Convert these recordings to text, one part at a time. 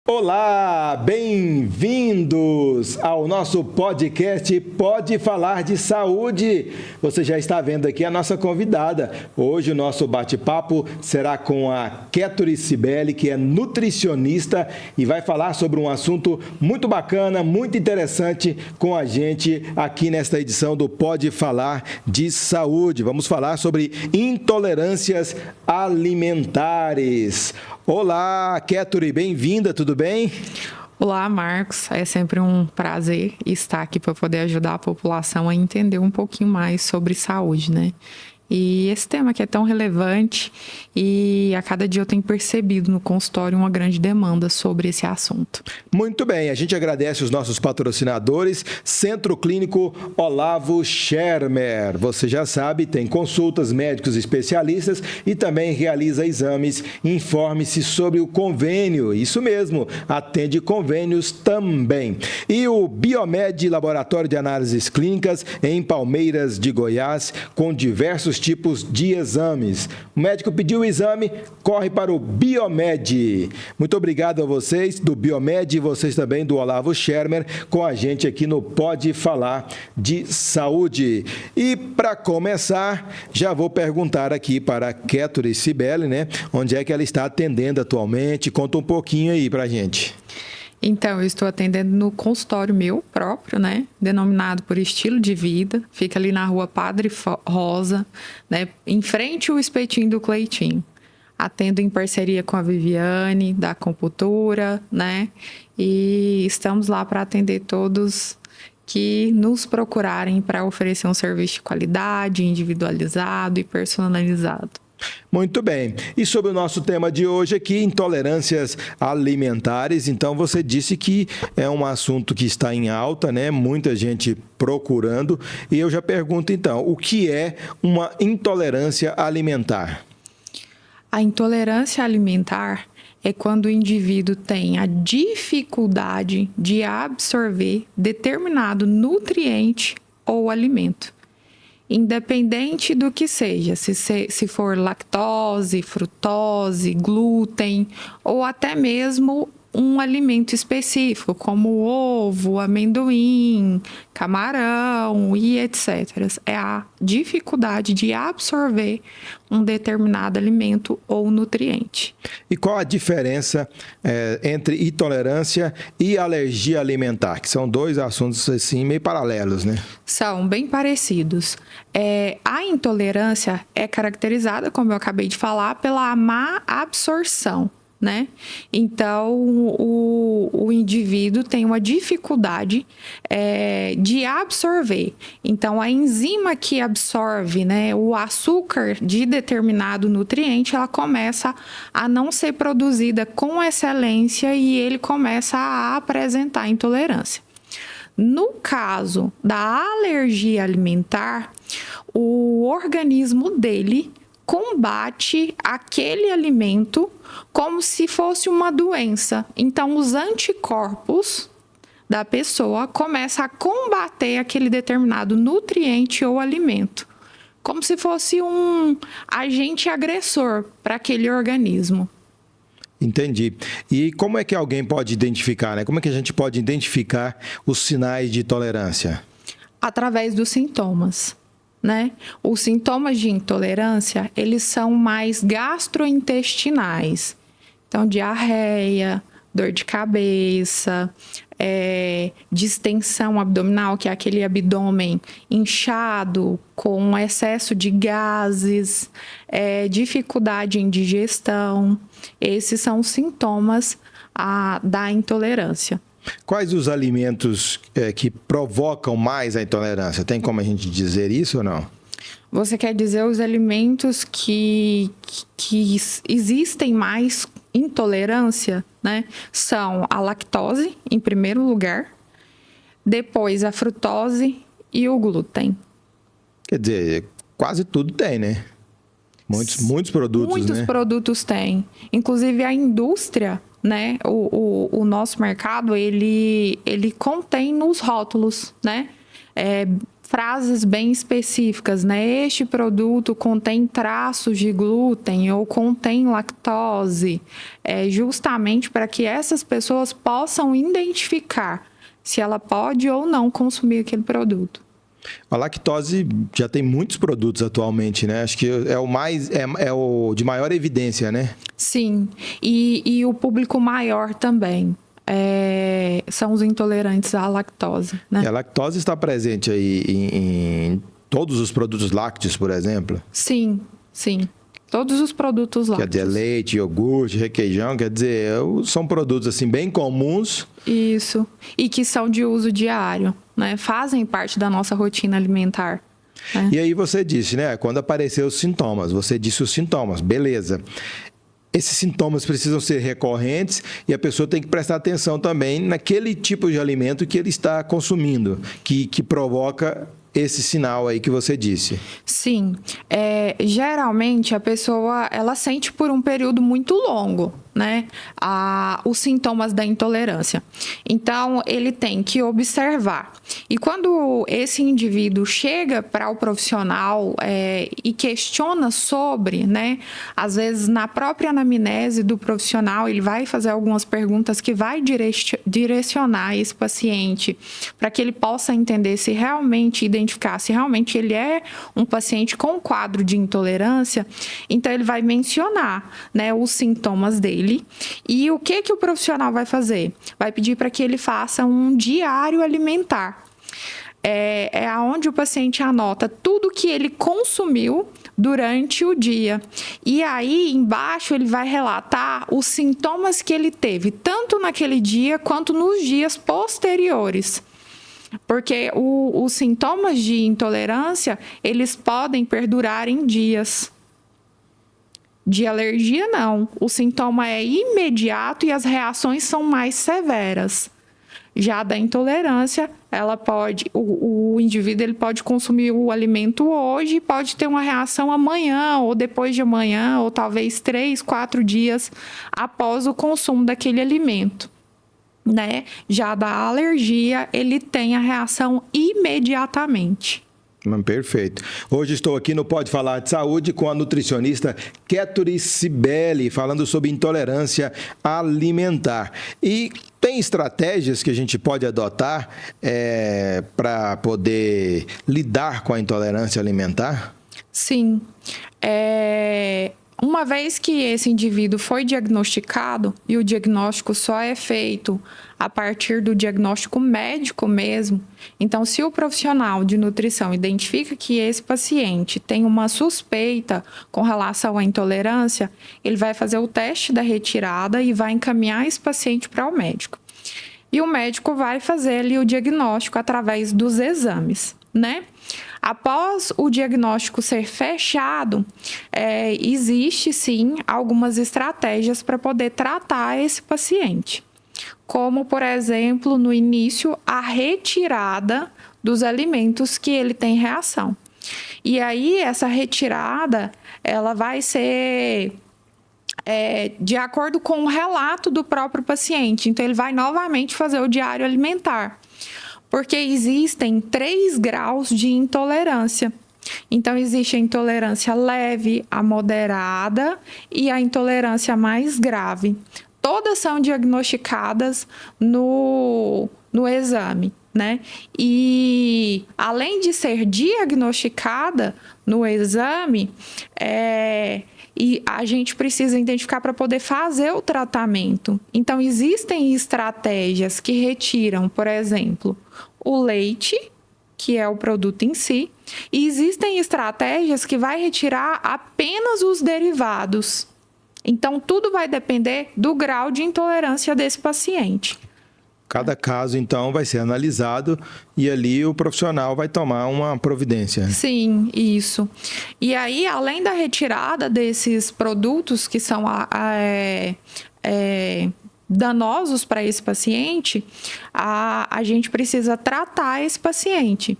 Olá, bem-vindos ao nosso podcast Pode Falar de Saúde. Você já está vendo aqui a nossa convidada. Hoje o nosso bate-papo será com a Kéturi Cibele, que é nutricionista e vai falar sobre um assunto muito bacana, muito interessante com a gente aqui nesta edição do Pode Falar de Saúde. Vamos falar sobre intolerâncias alimentares. Olá, Kéturi, bem-vinda, tudo bem? Olá, Marcos. É sempre um prazer estar aqui para poder ajudar a população a entender um pouquinho mais sobre saúde, né? E esse tema que é tão relevante e a cada dia eu tenho percebido no consultório uma grande demanda sobre esse assunto. Muito bem, a gente agradece os nossos patrocinadores, Centro Clínico Olavo Schermer. Você já sabe, tem consultas, médicos especialistas e também realiza exames. Informe-se sobre o convênio, isso mesmo, atende convênios também. E o Biomed Laboratório de Análises Clínicas em Palmeiras de Goiás, com diversos tipos de exames. O médico pediu o exame, corre para o Biomed. Muito obrigado a vocês do Biomed e vocês também do Olavo Schermer com a gente aqui no Pode Falar de Saúde. E para começar, já vou perguntar aqui para a Kéturi Cibele, né? Onde é que ela está atendendo atualmente? Conta um pouquinho aí para a gente. Então, eu estou atendendo no consultório meu próprio, né? Denominado por Estilo de Vida. Fica ali na rua Padre Rosa, né? Em frente ao espetinho do Cleitinho. Atendo em parceria com a Viviane, da Acupuntura, né? E estamos lá para atender todos que nos procurarem para oferecer um serviço de qualidade, individualizado e personalizado. Muito bem. E sobre o nosso tema de hoje aqui, intolerâncias alimentares. Então, você disse que é um assunto que está em alta, né? Muita gente procurando. E eu já pergunto, então, o que é uma intolerância alimentar? A intolerância alimentar é quando o indivíduo tem a dificuldade de absorver determinado nutriente ou alimento. Independente do que seja, se for lactose, frutose, glúten ou até mesmo um alimento específico, como ovo, amendoim, camarão e etc. É a dificuldade de absorver um determinado alimento ou nutriente. E qual a diferença entre intolerância e alergia alimentar? Que são dois assuntos assim meio paralelos, né? São bem parecidos. A intolerância é caracterizada, como eu acabei de falar, pela má absorção, né? Então, o indivíduo tem uma dificuldade de absorver. Então, a enzima que absorve, né, o açúcar de determinado nutriente, ela começa a não ser produzida com excelência e ele começa a apresentar intolerância. No caso da alergia alimentar, o organismo dele combate aquele alimento como se fosse uma doença. Então, os anticorpos da pessoa começam a combater aquele determinado nutriente ou alimento, como se fosse um agente agressor para aquele organismo. Entendi. E como é que alguém pode identificar, né? Como é que a gente pode identificar os sinais de intolerância? Através dos sintomas, né? Os sintomas de intolerância, eles são mais gastrointestinais. Então, diarreia, dor de cabeça, distensão abdominal, que é aquele abdômen inchado com excesso de gases, dificuldade em digestão. Esses são os sintomas da intolerância. Quais os alimentos que provocam mais a intolerância? Tem como a gente dizer isso ou não? Você quer dizer os alimentos que existem mais intolerância, né? São a lactose, em primeiro lugar, depois a frutose e o glúten. Quer dizer, quase tudo tem, né? Muitos produtos, Muitos produtos têm. Inclusive a indústria, né? O nosso mercado, ele contém nos rótulos, né? frases bem específicas, né? Este produto contém traços de glúten ou contém lactose, justamente para que essas pessoas possam identificar se ela pode ou não consumir aquele produto. A lactose já tem muitos produtos atualmente, né? Acho que é o mais é o de maior evidência, né? Sim, e o público maior também. São os intolerantes à lactose, né? E a lactose está presente aí em todos os produtos lácteos, por exemplo? Sim. Todos os produtos lácteos. Quer dizer, leite, iogurte, requeijão, quer dizer, são produtos assim bem comuns. Isso. E que são de uso diário, né? Fazem parte da nossa rotina alimentar. Né? E aí você disse, né? Quando apareceram os sintomas, você disse os sintomas, beleza. Esses sintomas precisam ser recorrentes e a pessoa tem que prestar atenção também naquele tipo de alimento que ele está consumindo, que provoca esse sinal aí que você disse. Sim. Geralmente, a pessoa, ela sente por um período muito longo, né? Os sintomas da intolerância. Então, ele tem que observar. E quando esse indivíduo chega para o profissional e questiona sobre, né? Às vezes, na própria anamnese do profissional, ele vai fazer algumas perguntas que vai direcionar esse paciente para que ele possa entender se realmente identificar se realmente ele é um paciente com quadro de intolerância. Então, ele vai mencionar, né, os sintomas dele. E o que o profissional vai fazer? Vai pedir para que ele faça um diário alimentar. É onde o paciente anota tudo que ele consumiu durante o dia. E aí, embaixo, ele vai relatar os sintomas que ele teve, tanto naquele dia quanto nos dias posteriores. Porque os sintomas de intolerância, eles podem perdurar em dias. De alergia, não. O sintoma é imediato e as reações são mais severas. Já da intolerância, o indivíduo ele pode consumir o alimento hoje e pode ter uma reação amanhã, ou depois de amanhã, ou talvez 3, 4 dias após o consumo daquele alimento. Né? Já da alergia, ele tem a reação imediatamente. Perfeito. Hoje estou aqui no Pode Falar de Saúde com a nutricionista Kéturi Cibele, falando sobre intolerância alimentar. E tem estratégias que a gente pode adotar para poder lidar com a intolerância alimentar? Sim. Uma vez que esse indivíduo foi diagnosticado, e o diagnóstico só é feito a partir do diagnóstico médico mesmo, então se o profissional de nutrição identifica que esse paciente tem uma suspeita com relação à intolerância, ele vai fazer o teste da retirada e vai encaminhar esse paciente para o médico. E o médico vai fazer ali o diagnóstico através dos exames, né? Após o diagnóstico ser fechado, existe sim algumas estratégias para poder tratar esse paciente. Como, por exemplo, no início, a retirada dos alimentos que ele tem reação. E aí, essa retirada, ela vai ser de acordo com o relato do próprio paciente. Então, ele vai novamente fazer o diário alimentar. Porque existem 3 graus de intolerância. Então, existe a intolerância leve, a moderada e a intolerância mais grave. Todas são diagnosticadas no exame, né? E, além de ser diagnosticada no exame, e a gente precisa identificar para poder fazer o tratamento. Então, existem estratégias que retiram, por exemplo, o leite, que é o produto em si, e existem estratégias que vai retirar apenas os derivados. Então, tudo vai depender do grau de intolerância desse paciente. Cada caso, então, vai ser analisado e ali o profissional vai tomar uma providência. Sim, isso. E aí, além da retirada desses produtos que são danosos para esse paciente, a gente precisa tratar esse paciente.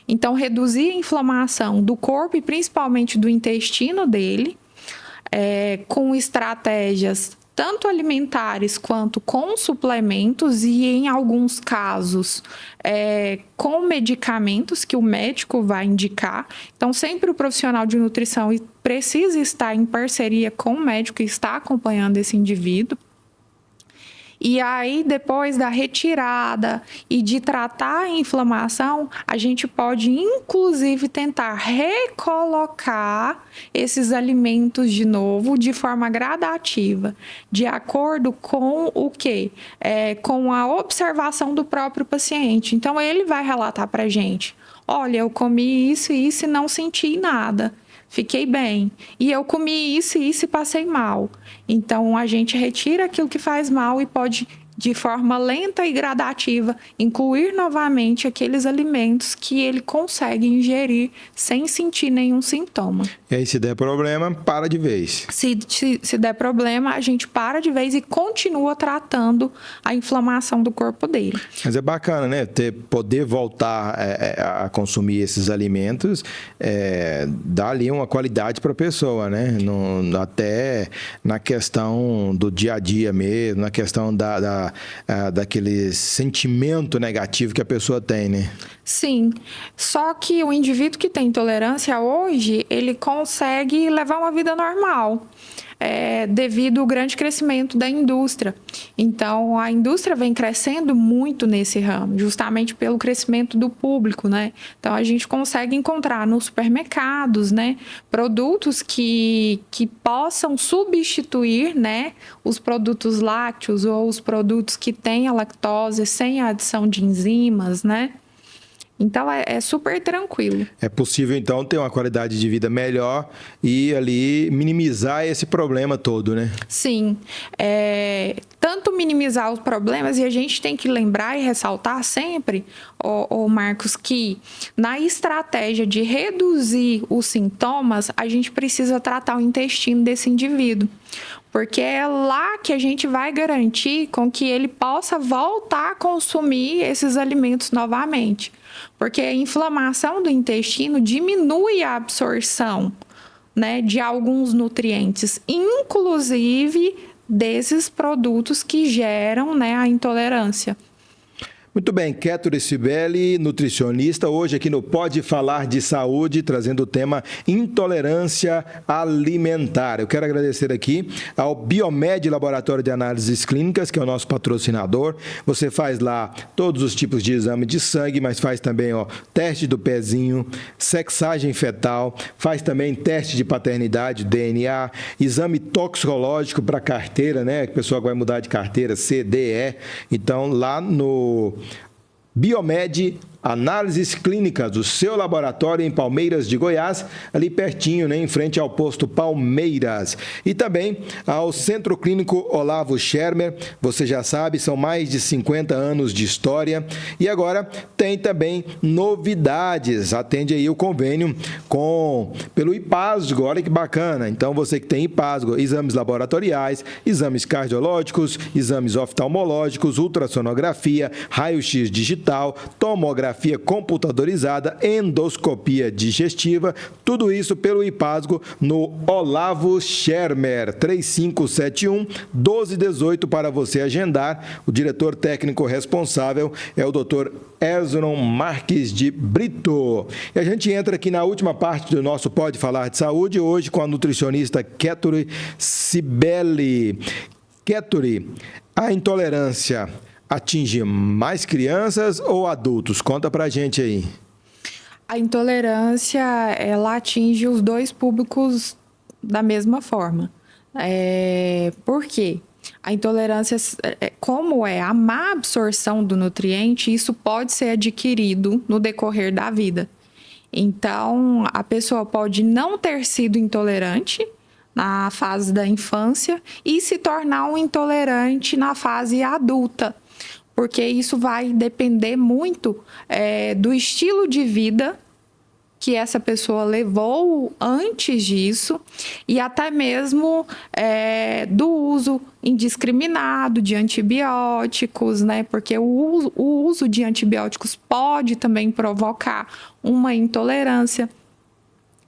Então, reduzir a inflamação do corpo e principalmente do intestino dele, com estratégias tanto alimentares quanto com suplementos e, em alguns casos, com medicamentos que o médico vai indicar. Então, sempre o profissional de nutrição precisa estar em parceria com o médico que está acompanhando esse indivíduo. E aí, depois da retirada e de tratar a inflamação, a gente pode, inclusive, tentar recolocar esses alimentos de novo de forma gradativa, de acordo com o quê? Com a observação do próprio paciente. Então, ele vai relatar para a gente: olha, eu comi isso e isso e não senti nada. Fiquei bem. E eu comi isso e isso e passei mal. Então, a gente retira aquilo que faz mal e pode, de forma lenta e gradativa, incluir novamente aqueles alimentos que ele consegue ingerir sem sentir nenhum sintoma. E aí, se der problema, para de vez. Se der problema, a gente para de vez e continua tratando a inflamação do corpo dele. Mas é bacana, né? Poder voltar a consumir esses alimentos, dá ali uma qualidade para a pessoa, né? Até na questão do dia a dia mesmo, na questão daquele sentimento negativo que a pessoa tem, né? Sim, só que o indivíduo que tem intolerância hoje, ele consegue levar uma vida normal, devido ao grande crescimento da indústria. Então, a indústria vem crescendo muito nesse ramo, justamente pelo crescimento do público, né? Então, a gente consegue encontrar nos supermercados, né, produtos que possam substituir, né, os produtos lácteos ou os produtos que têm a lactose sem a adição de enzimas, né? Então, é super tranquilo. É possível, então, ter uma qualidade de vida melhor e ali minimizar esse problema todo, né? Sim. Tanto minimizar os problemas, e a gente tem que lembrar e ressaltar sempre, Marcos, que na estratégia de reduzir os sintomas, a gente precisa tratar o intestino desse indivíduo. Porque é lá que a gente vai garantir com que ele possa voltar a consumir esses alimentos novamente. Porque a inflamação do intestino diminui a absorção, né, de alguns nutrientes, inclusive desses produtos que geram, né, a intolerância. Muito bem, Kéturi Cibele, nutricionista, hoje aqui no Pode Falar de Saúde, trazendo o tema intolerância alimentar. Eu quero agradecer aqui ao Biomed Laboratório de Análises Clínicas, que é o nosso patrocinador. Você faz lá todos os tipos de exame de sangue, mas faz também teste do pezinho, sexagem fetal, faz também teste de paternidade, DNA, exame toxicológico para carteira, né? Que a pessoa vai mudar de carteira, C, D, E. Então, lá no Biomed Análises Clínicas, o seu laboratório em Palmeiras de Goiás, ali pertinho, né, em frente ao posto Palmeiras. E também ao Centro Clínico Olavo Schermer, você já sabe, são mais de 50 anos de história. E agora tem também novidades, atende aí o convênio pelo IPASGO, olha que bacana. Então, você que tem IPASGO, exames laboratoriais, exames cardiológicos, exames oftalmológicos, ultrassonografia, raio-x digital, tomografia computadorizada, endoscopia digestiva, tudo isso pelo IPASGO no Olavo Schermer, 3571-1218 para você agendar. O diretor técnico responsável é o Dr. Ezron Marques de Brito. E a gente entra aqui na última parte do nosso Pode Falar de Saúde, hoje com a nutricionista Kéturi Cibele. Kéturi, a intolerância atinge mais crianças ou adultos? Conta pra gente aí. A intolerância, ela atinge os dois públicos da mesma forma. Por quê? A intolerância, como é a má absorção do nutriente, isso pode ser adquirido no decorrer da vida. Então, a pessoa pode não ter sido intolerante na fase da infância e se tornar um intolerante na fase adulta. Porque isso vai depender muito do estilo de vida que essa pessoa levou antes disso e até mesmo do uso indiscriminado de antibióticos, né? Porque o uso de antibióticos pode também provocar uma intolerância.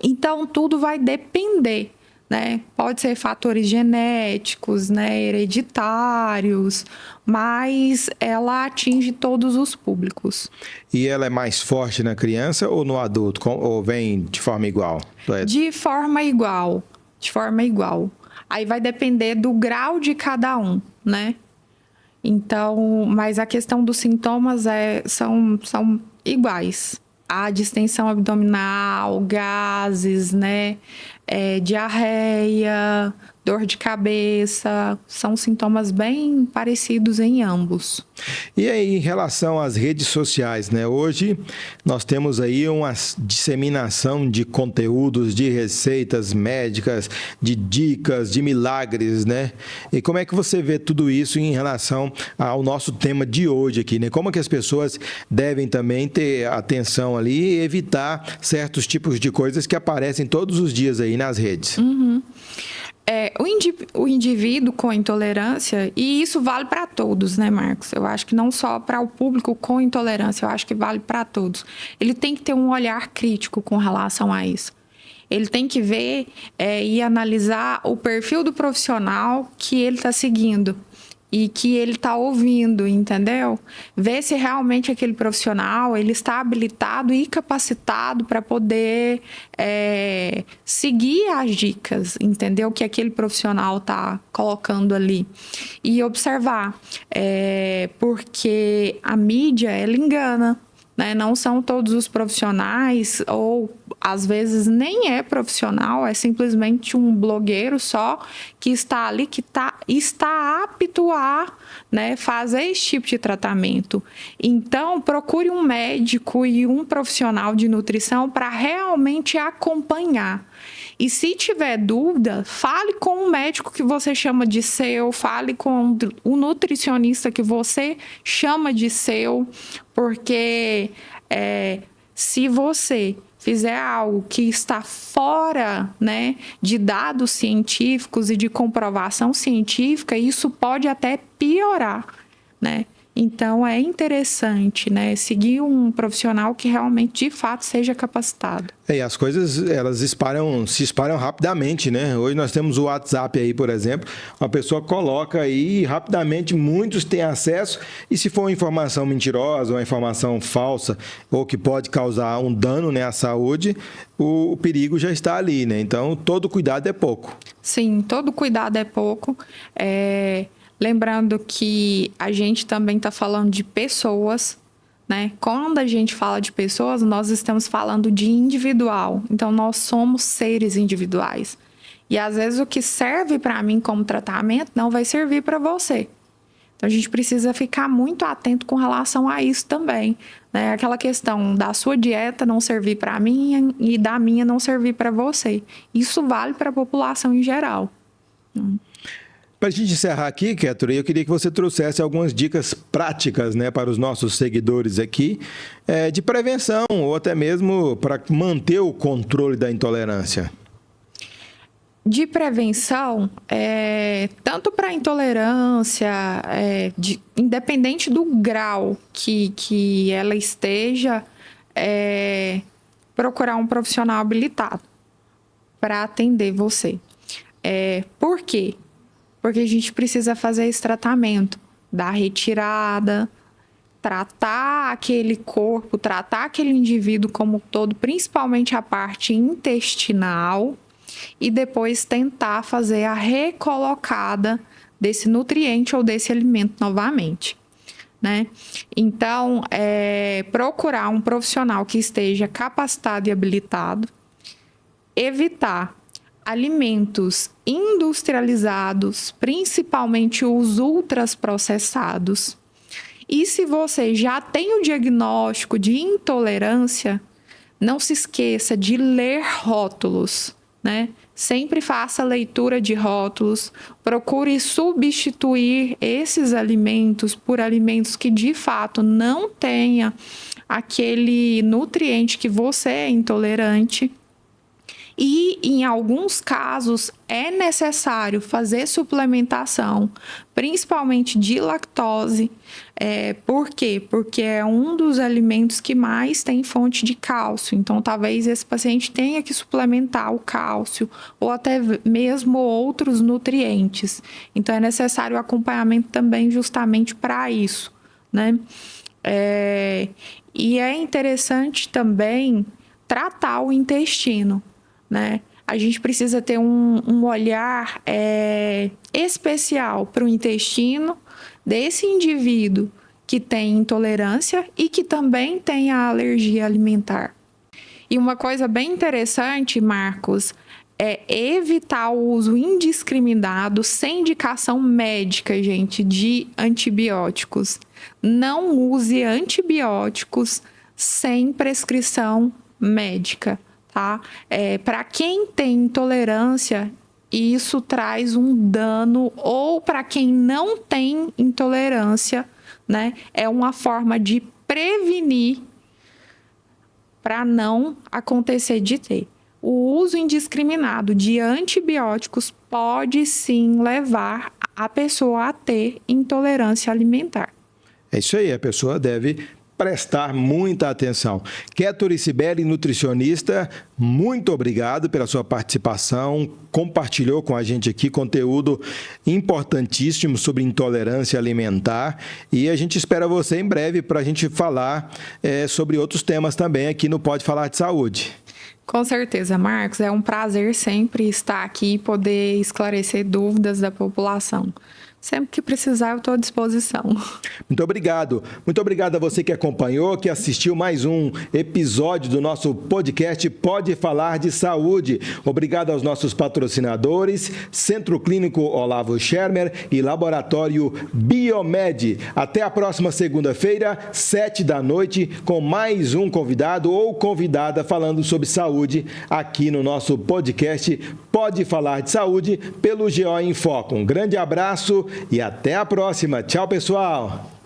Então, tudo vai depender, né? Pode ser fatores genéticos, né? Hereditários, mas ela atinge todos os públicos. E ela é mais forte na criança ou no adulto? Ou vem de forma igual? De forma igual. De forma igual. Aí vai depender do grau de cada um, né? Então, mas a questão dos sintomas são iguais. A distensão abdominal, gases, né? Diarreia, dor de cabeça, são sintomas bem parecidos em ambos. E aí, em relação às redes sociais, né? Hoje nós temos aí uma disseminação de conteúdos, de receitas médicas, de dicas, de milagres, né? E como é que você vê tudo isso em relação ao nosso tema de hoje aqui, né? Como é que as pessoas devem também ter atenção ali e evitar certos tipos de coisas que aparecem todos os dias aí nas redes? O indivíduo com intolerância, e isso vale para todos, né, Marcos? Eu acho que não só para o público com intolerância, eu acho que vale para todos. Ele tem que ter um olhar crítico com relação a isso. Ele tem que ver e analisar o perfil do profissional que ele está seguindo e que ele está ouvindo, entendeu? Ver se realmente aquele profissional ele está habilitado e capacitado para poder seguir as dicas, entendeu? Que aquele profissional está colocando ali. E observar, porque a mídia, ela engana, né? Não são todos os profissionais, ou às vezes nem é profissional, é simplesmente um blogueiro só que está ali, que está apto a, né, fazer esse tipo de tratamento. Então, procure um médico e um profissional de nutrição para realmente acompanhar. E se tiver dúvida, fale com o médico que você chama de seu, fale com o nutricionista que você chama de seu, porque se você fizer algo que está fora, né, de dados científicos e de comprovação científica, isso pode até piorar, né? Então, é interessante, né, seguir um profissional que realmente, de fato, seja capacitado. E as coisas, elas se espalham rapidamente, né? Hoje nós temos o WhatsApp aí, por exemplo, uma pessoa coloca aí, rapidamente muitos têm acesso, e se for uma informação mentirosa, uma informação falsa, ou que pode causar um dano, né, à saúde, o perigo já está ali, né? Então, todo cuidado é pouco. Sim, todo cuidado é pouco. Lembrando que a gente também está falando de pessoas, né? Quando a gente fala de pessoas, nós estamos falando de individual. Então, nós somos seres individuais. E, às vezes, o que serve para mim como tratamento não vai servir para você. Então, a gente precisa ficar muito atento com relação a isso também, né? Aquela questão da sua dieta não servir para mim e da minha não servir para você. Isso vale para a população em geral. Para a gente encerrar aqui, Kéturi, eu queria que você trouxesse algumas dicas práticas, né, para os nossos seguidores aqui, de prevenção ou até mesmo para manter o controle da intolerância. De prevenção, tanto para intolerância, independente do grau que ela esteja, procurar um profissional habilitado para atender você. Por quê? Porque a gente precisa fazer esse tratamento da retirada, tratar aquele corpo, tratar aquele indivíduo como um todo, principalmente a parte intestinal, e depois tentar fazer a recolocada desse nutriente ou desse alimento novamente, né? Então, procurar um profissional que esteja capacitado e habilitado, evitar alimentos industrializados, principalmente os ultraprocessados. E se você já tem o diagnóstico de intolerância, não se esqueça de ler rótulos, né? Sempre faça leitura de rótulos, procure substituir esses alimentos por alimentos que de fato não tenha aquele nutriente que você é intolerante. E, em alguns casos, é necessário fazer suplementação, principalmente de lactose. Por quê? Porque é um dos alimentos que mais tem fonte de cálcio. Então, talvez esse paciente tenha que suplementar o cálcio ou até mesmo outros nutrientes. Então, é necessário acompanhamento também justamente para isso, né? E é interessante também tratar o intestino, né? A gente precisa ter um olhar especial para o intestino desse indivíduo que tem intolerância e que também tem a alergia alimentar. E uma coisa bem interessante, Marcos, é evitar o uso indiscriminado, sem indicação médica, gente, de antibióticos. Não use antibióticos sem prescrição médica, tá? Para quem tem intolerância, isso traz um dano, ou para quem não tem intolerância, né? É uma forma de prevenir para não acontecer de ter. O uso indiscriminado de antibióticos pode sim levar a pessoa a ter intolerância alimentar. É isso aí, a pessoa deve prestar muita atenção. Kéturi Cibele, nutricionista, muito obrigado pela sua participação, compartilhou com a gente aqui conteúdo importantíssimo sobre intolerância alimentar e a gente espera você em breve para a gente falar sobre outros temas também aqui no Pode Falar de Saúde. Com certeza, Marcos. É um prazer sempre estar aqui e poder esclarecer dúvidas da população. Sempre que precisar, eu estou à disposição. Muito obrigado. Muito obrigado a você que acompanhou, que assistiu mais um episódio do nosso podcast Pode Falar de Saúde. Obrigado aos nossos patrocinadores, Centro Clínico Olavo Schermer e Laboratório Biomed. Até a próxima segunda-feira, 19h, com mais um convidado ou convidada falando sobre saúde aqui no nosso podcast Pode Falar de Saúde pelo GO em Foco. Um grande abraço e até a próxima. Tchau, pessoal!